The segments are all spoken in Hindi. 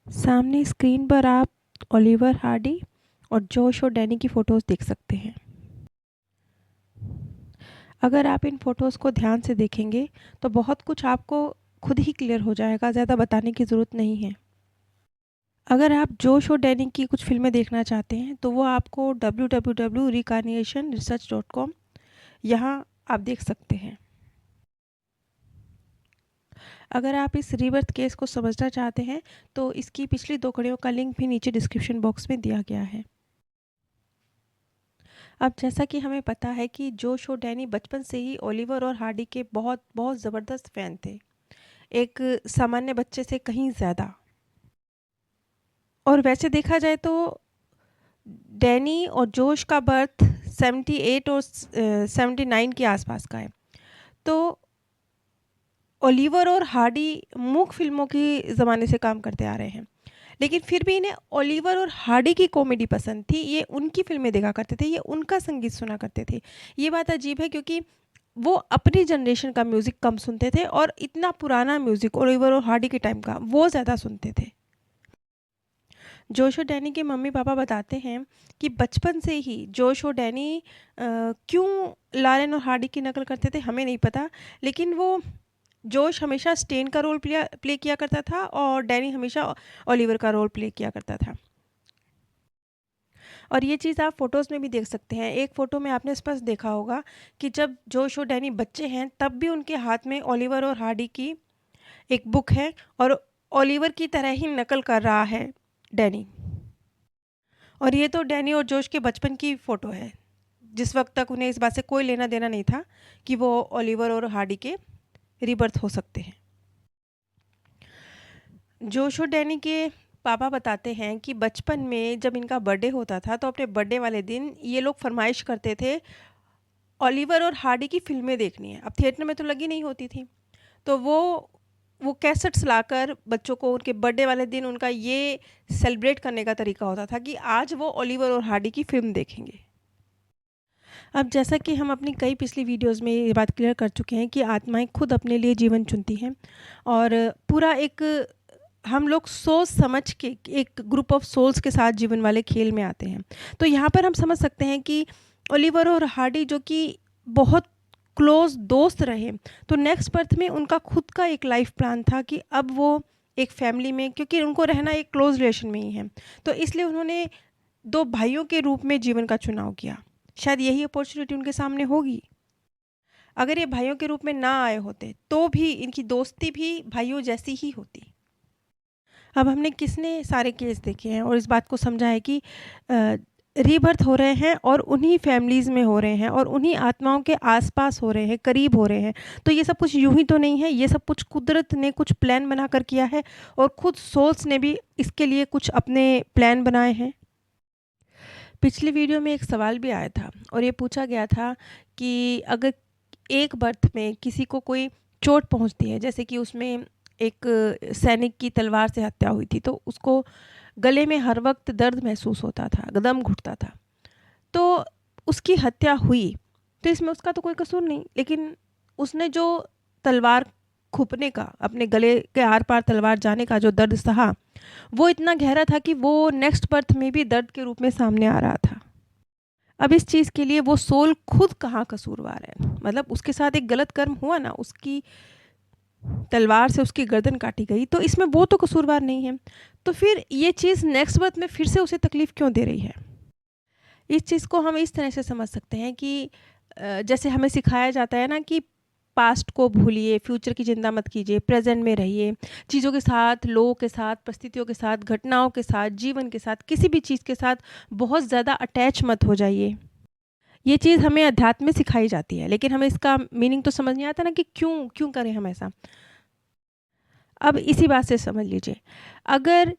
सामने स्क्रीन पर आप ओलिवर हार्डी और जोश और डैनी की फ़ोटोज़ देख सकते हैं। अगर आप इन फ़ोटोज़ को ध्यान से देखेंगे तो बहुत कुछ आपको खुद ही क्लियर हो जाएगा, ज़्यादा बताने की ज़रूरत नहीं है। अगर आप जोश और डैनी की कुछ फ़िल्में देखना चाहते हैं तो वो आपको www.reincarnationresearch.com यहाँ आप देख सकते हैं। अगर आप इस रीबर्थ केस को समझना चाहते हैं तो इसकी पिछली 2 कड़ियों का लिंक भी नीचे डिस्क्रिप्शन बॉक्स में दिया गया है। अब जैसा कि हमें पता है कि जोश और डैनी बचपन से ही ओलिवर और हार्डी के बहुत बहुत ज़बरदस्त फ़ैन थे, एक सामान्य बच्चे से कहीं ज़्यादा। और वैसे देखा जाए तो डैनी और जोश का बर्थ 78 और 79 के आसपास का है। तो ओलिवर और हार्डी मूक फिल्मों की ज़माने से काम करते आ रहे हैं, लेकिन फिर भी इन्हें ओलिवर और हार्डी की कॉमेडी पसंद थी। ये उनकी फ़िल्में देखा करते थे, ये उनका संगीत सुना करते थे। ये बात अजीब है क्योंकि वो अपनी जनरेशन का म्यूज़िक कम सुनते थे और इतना पुराना म्यूज़िक ओलिवर और हार्डी के टाइम का वो ज़्यादा सुनते थे। जोश और डैनी के मम्मी-पापा बताते हैं कि बचपन से ही जोश और डैनी क्यों लारेन और हार्डी की नकल करते थे हमें नहीं पता, लेकिन वो जोश हमेशा स्टेन का रोल प्ले किया करता था और डैनी हमेशा ओलिवर का रोल प्ले किया करता था। और ये चीज़ आप फ़ोटोज़ में भी देख सकते हैं। एक फ़ोटो में आपने स्पष्ट देखा होगा कि जब जोश और डैनी बच्चे हैं तब भी उनके हाथ में ओलिवर और हार्डी की एक बुक है और ओलिवर की तरह ही नकल कर रहा है डैनी। और ये तो डैनी और जोश के बचपन की फ़ोटो है, जिस वक़्त तक उन्हें इस बात से कोई लेना-देना नहीं था कि वो ओलिवर और हार्डी के रीबर्थ हो सकते हैं। जोश और डैनी के पापा बताते हैं कि बचपन में जब इनका बर्थडे होता था तो अपने बर्थडे वाले दिन ये लोग फरमाइश करते थे ओलिवर और हार्डी की फ़िल्में देखनी है। अब थिएटर में तो लगी नहीं होती थी, तो वो कैसेट्स लाकर बच्चों को उनके बर्थडे वाले दिन उनका ये सेलिब्रेट करने का तरीका होता था कि आज वो ओलिवर और हार्डी की फ़िल्म देखेंगे। अब जैसा कि हम अपनी कई पिछली वीडियोज़ में ये बात क्लियर कर चुके हैं कि आत्माएँ खुद अपने लिए जीवन चुनती हैं और पूरा एक हम लोग सोच समझ के एक ग्रुप ऑफ सोल्स के साथ जीवन वाले खेल में आते हैं। तो यहाँ पर हम समझ सकते हैं कि ओलिवर और हार्डी जो कि बहुत क्लोज़ दोस्त रहे, तो नेक्स्ट बर्थ में उनका खुद का एक लाइफ़ प्लान था कि अब वो एक फैमिली में क्योंकि उनको रहना एक क्लोज़ रिलेशन में ही है, तो इसलिए उन्होंने 2 भाइयों के रूप में जीवन का चुनाव किया। शायद यही अपॉर्च्युनिटी उनके सामने होगी। अगर ये भाइयों के रूप में ना आए होते, तो भी इनकी दोस्ती भी भाइयों जैसी ही होती। अब हमने कितने सारे केस देखे हैं और इस बात को समझा है कि रीबर्थ हो रहे हैं और उन्हीं फैमिलीज़ में हो रहे हैं और उन्हीं आत्माओं के आस-पास हो रहे हैं, करीब हो रहे हैं। तो ये सब कुछ यूँ ही तो नहीं है, ये सब कुछ कुदरत ने कुछ प्लान बनाकर किया है और खुद सोल्स ने भी इसके लिए कुछ अपने प्लान बनाए हैं। पिछली वीडियो में एक सवाल भी आया था और ये पूछा गया था कि अगर एक बर्थ में किसी को कोई चोट पहुँचती है, जैसे कि उसमें एक सैनिक की तलवार से हत्या हुई थी, तो उसको गले में हर वक़्त दर्द महसूस होता था, दम घुटता था। तो उसकी हत्या हुई, तो इसमें उसका तो कोई कसूर नहीं, लेकिन उसने जो तलवार खुपने का, अपने गले के आर-पार तलवार जाने का जो दर्द सहा, वो इतना गहरा था कि वो नेक्स्ट बर्थ में भी दर्द के रूप में सामने आ रहा था। अब इस चीज़ के लिए वो सोल खुद कहाँ कसूरवार है? मतलब उसके साथ एक गलत कर्म हुआ ना, उसकी तलवार से उसकी गर्दन काटी गई, तो इसमें वो तो कसूरवार नहीं है। तो फिर ये चीज़ नेक्स्ट बर्थ में फिर से उसे तकलीफ़ क्यों दे रही है? इस चीज़ को हम इस तरह से समझ सकते हैं कि जैसे हमें सिखाया जाता है ना कि पास्ट को भूलिए, फ्यूचर की चिंता मत कीजिए, प्रेज़ेंट में रहिए। चीज़ों के साथ, लोगों के साथ, परिस्थितियों के साथ, घटनाओं के साथ, जीवन के साथ, किसी भी चीज़ के साथ बहुत ज़्यादा अटैच मत हो जाइए। ये चीज़ हमें अध्यात्म में सिखाई जाती है, लेकिन हमें इसका मीनिंग तो समझ नहीं आता ना कि क्यों क्यों करें हम ऐसा? अब इसी बात से समझ लीजिए, अगर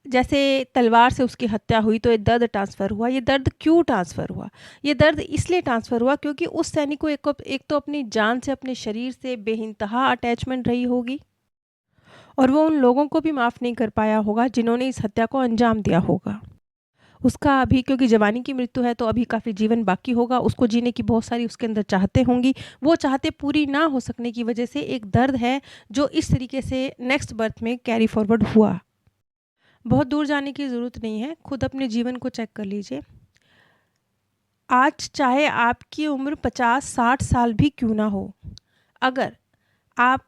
जैसे तलवार से उसकी हत्या हुई तो ये दर्द ट्रांसफ़र हुआ। ये दर्द क्यों ट्रांसफ़र हुआ? ये दर्द इसलिए ट्रांसफ़र हुआ क्योंकि उस सैनिक को एक तो अपनी जान से, अपने शरीर से बेइंतहा अटैचमेंट रही होगी और वो उन लोगों को भी माफ़ नहीं कर पाया होगा जिन्होंने इस हत्या को अंजाम दिया होगा। उसका अभी क्योंकि जवानी की मृत्यु है तो अभी काफ़ी जीवन बाकी होगा, उसको जीने की बहुत सारी उसके अंदर चाहतें होंगी। वो चाहतें पूरी ना हो सकने की वजह से एक दर्द है जो इस तरीके से नेक्स्ट बर्थ में कैरी फॉरवर्ड हुआ। बहुत दूर जाने की ज़रूरत नहीं है, खुद अपने जीवन को चेक कर लीजिए। आज चाहे आपकी उम्र 50-60 साल भी क्यों ना हो, अगर आप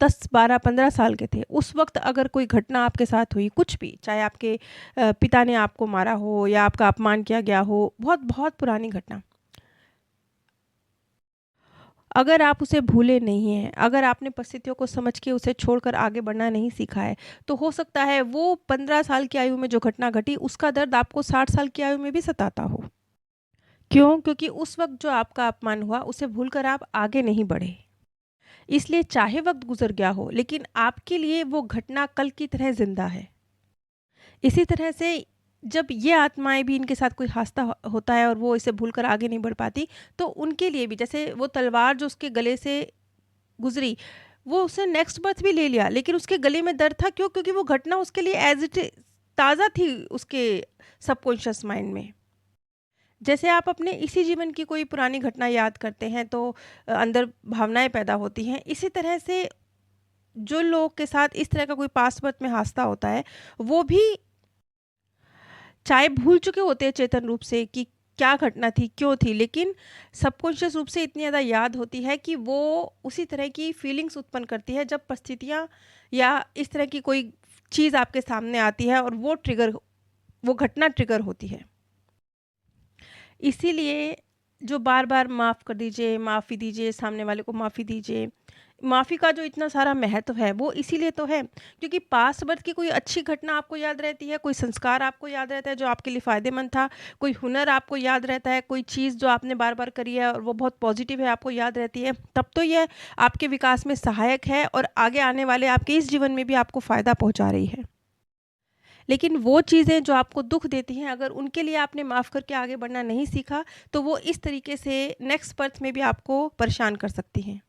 10, 12, 15 साल के थे, उस वक़्त अगर कोई घटना आपके साथ हुई, कुछ भी, चाहे आपके पिता ने आपको मारा हो या आपका अपमान किया गया हो, बहुत-बहुत पुरानी घटना। अगर आप उसे भूले नहीं हैं, अगर आपने परिस्थितियों को समझ के उसे छोड़कर आगे बढ़ना नहीं सीखा है, तो हो सकता है वो 15 साल की आयु में जो घटना घटी, उसका दर्द आपको 60 साल की आयु में भी सताता हो। क्यों? क्योंकि उस वक़्त जो आपका अपमान हुआ, उसे भूलकर आप आगे नहीं बढ़े। इसलिए चाहे वक़्त गुज़र गया हो, लेकिन आपके लिए वो घटना कल की तरह ज़िंदा है। इसी तरह से जब ये आत्माएँ भी इनके साथ कोई हादसा होता है और वो इसे भूलकर आगे नहीं बढ़ पाती, तो उनके लिए भी जैसे वो तलवार जो उसके गले से गुज़री, वो उसने नेक्स्ट बर्थ भी ले लिया, लेकिन उसके गले में दर्द था। क्यों? क्योंकि वो घटना उसके लिए एज़ इट इज़ ताज़ा थी उसके सबकॉन्शियस माइंड में। जैसे आप अपने इसी जीवन की कोई पुरानी घटना याद करते हैं तो अंदर भावनाएँ पैदा होती हैं। इसी तरह से जो लोग के साथ इस तरह का कोई पास्ट बर्थ में हादसा होता है, वो भी चाहे भूल चुके होते हैं चेतन रूप से कि क्या घटना थी, क्यों थी, लेकिन सबकॉन्शियस रूप से इतनी ज़्यादा याद होती है कि वो उसी तरह की फीलिंग्स उत्पन्न करती है जब परिस्थितियाँ या इस तरह की कोई चीज़ आपके सामने आती है और वो घटना ट्रिगर होती है। इसीलिए जो बार-बार माफ़ कर दीजिए, माफ़ी दीजिए, सामने वाले को माफ़ी दीजिए। माफ़ी का जो इतना सारा महत्व है, वो इसीलिए तो है क्योंकि पास्ट बर्थ की कोई अच्छी घटना आपको याद रहती है, कोई संस्कार आपको याद रहता है जो आपके लिए फ़ायदेमंद था, कोई हुनर आपको याद रहता है, कोई चीज़ जो आपने बार-बार करी है और वो बहुत पॉज़िटिव है, आपको याद रहती है, तब तो ये आपके विकास में सहायक है और आगे आने वाले आपके इस जीवन में भी आपको फ़ायदा पहुँचा रही है। लेकिन वो चीज़ें जो आपको दुःख देती हैं, अगर उनके लिए आपने माफ़ करके आगे बढ़ना नहीं सीखा, तो वो इस तरीके से नेक्स्ट बर्थ में भी आपको परेशान कर सकती हैं।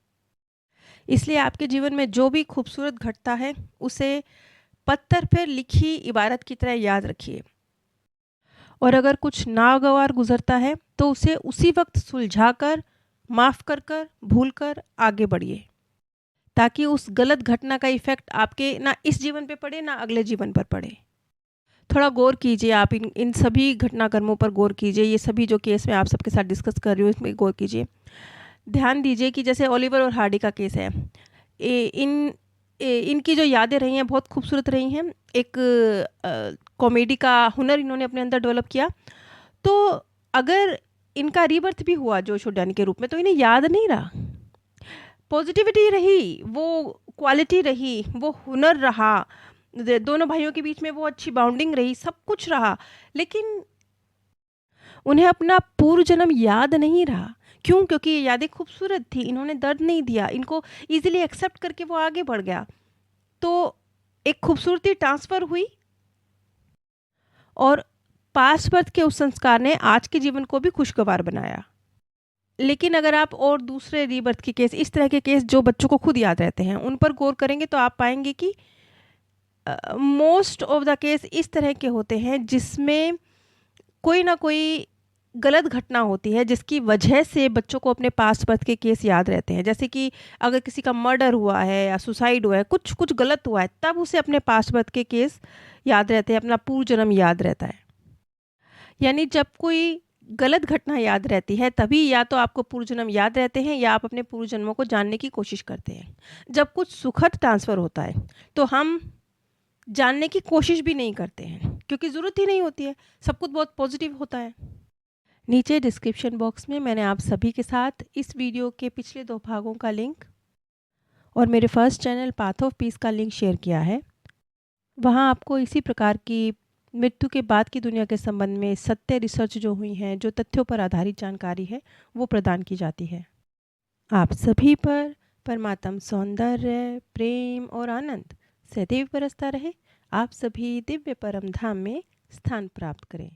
इसलिए आपके जीवन में जो भी खूबसूरत घटता है, उसे पत्थर पर लिखी इबारत की तरह याद रखिए और अगर कुछ नागवार गुज़रता है, तो उसे उसी वक़्त सुलझाकर, माफ़ कर भूल कर आगे बढ़िए, ताकि उस गलत घटना का इफ़ेक्ट आपके ना इस जीवन पे पड़े, ना अगले जीवन पर पड़े। थोड़ा गौर कीजिए आप इन इन सभी घटनाक्रमों पर गौर कीजिए। ये सभी जो केस मैं आप सबके साथ डिस्कस कर रही हूँ, इसमें गौर कीजिए। ध्यान दीजिए कि जैसे ओलिवर और हार्डी का केस है। ए इन इनकी जो यादें रही हैं, बहुत खूबसूरत रही हैं। एक कॉमेडी का हुनर इन्होंने अपने अंदर डेवलप किया। तो अगर इनका रीबर्थ भी हुआ जोश उड्डानी के रूप में, तो इन्हें याद नहीं रहा। पॉज़िटिविटी रही, वो क्वालिटी रही, वो हुनर रहा, दोनों भाइयों के बीच में वो अच्छी बॉन्डिंग रही, सब कुछ रहा, लेकिन उन्हें अपना पूर्व जन्म याद नहीं रहा। क्यों? क्योंकि ये यादें खूबसूरत थी, इन्होंने दर्द नहीं दिया, इनको ईज़िली एक्सेप्ट करके वो आगे बढ़ गया। तो एक खूबसूरती ट्रांसफ़र हुई और पास्ट बर्थ के उस संस्कार ने आज के जीवन को भी खुशगवार बनाया। लेकिन अगर आप और दूसरे रीबर्थ के केस, इस तरह के केस जो बच्चों को खुद याद रहते हैं, उन पर गौर करेंगे तो आप पाएँगे कि मोस्ट ऑफ द केस इस तरह के होते हैं जिसमें कोई ना कोई गलत घटना होती है जिसकी वजह से बच्चों को अपने पास्ट बर्थ के केस याद रहते हैं। जैसे कि अगर किसी का मर्डर हुआ है या सुसाइड हुआ है, कुछ कुछ गलत हुआ है, तब उसे अपने पास्ट बर्थ के केस याद रहते हैं, अपना पूर्व जन्म याद रहता है। यानी जब कोई गलत घटना याद रहती है, तभी या तो आपको पूर्व जन्म याद रहते हैं या आप अपने पूर्व जन्मों को जानने की कोशिश करते हैं। जब कुछ सुखद ट्रांसफ़र होता है, तो हम जानने की कोशिश भी नहीं करते हैं क्योंकि ज़रूरत ही नहीं होती है, सब कुछ बहुत पॉजिटिव होता है। नीचे डिस्क्रिप्शन बॉक्स में मैंने आप सभी के साथ इस वीडियो के पिछले 2 भागों का लिंक और मेरे first channel path of peace का लिंक शेयर किया है। वहाँ आपको इसी प्रकार की मृत्यु के बाद की दुनिया के संबंध में सत्य रिसर्च जो हुई हैं, जो तथ्यों पर आधारित जानकारी है, वो प्रदान की जाती है। आप सभी पर परमात्म सौंदर्य, प्रेम और आनंद सदैव बरसता रहे। आप सभी दिव्य परम धाम में स्थान प्राप्त करें।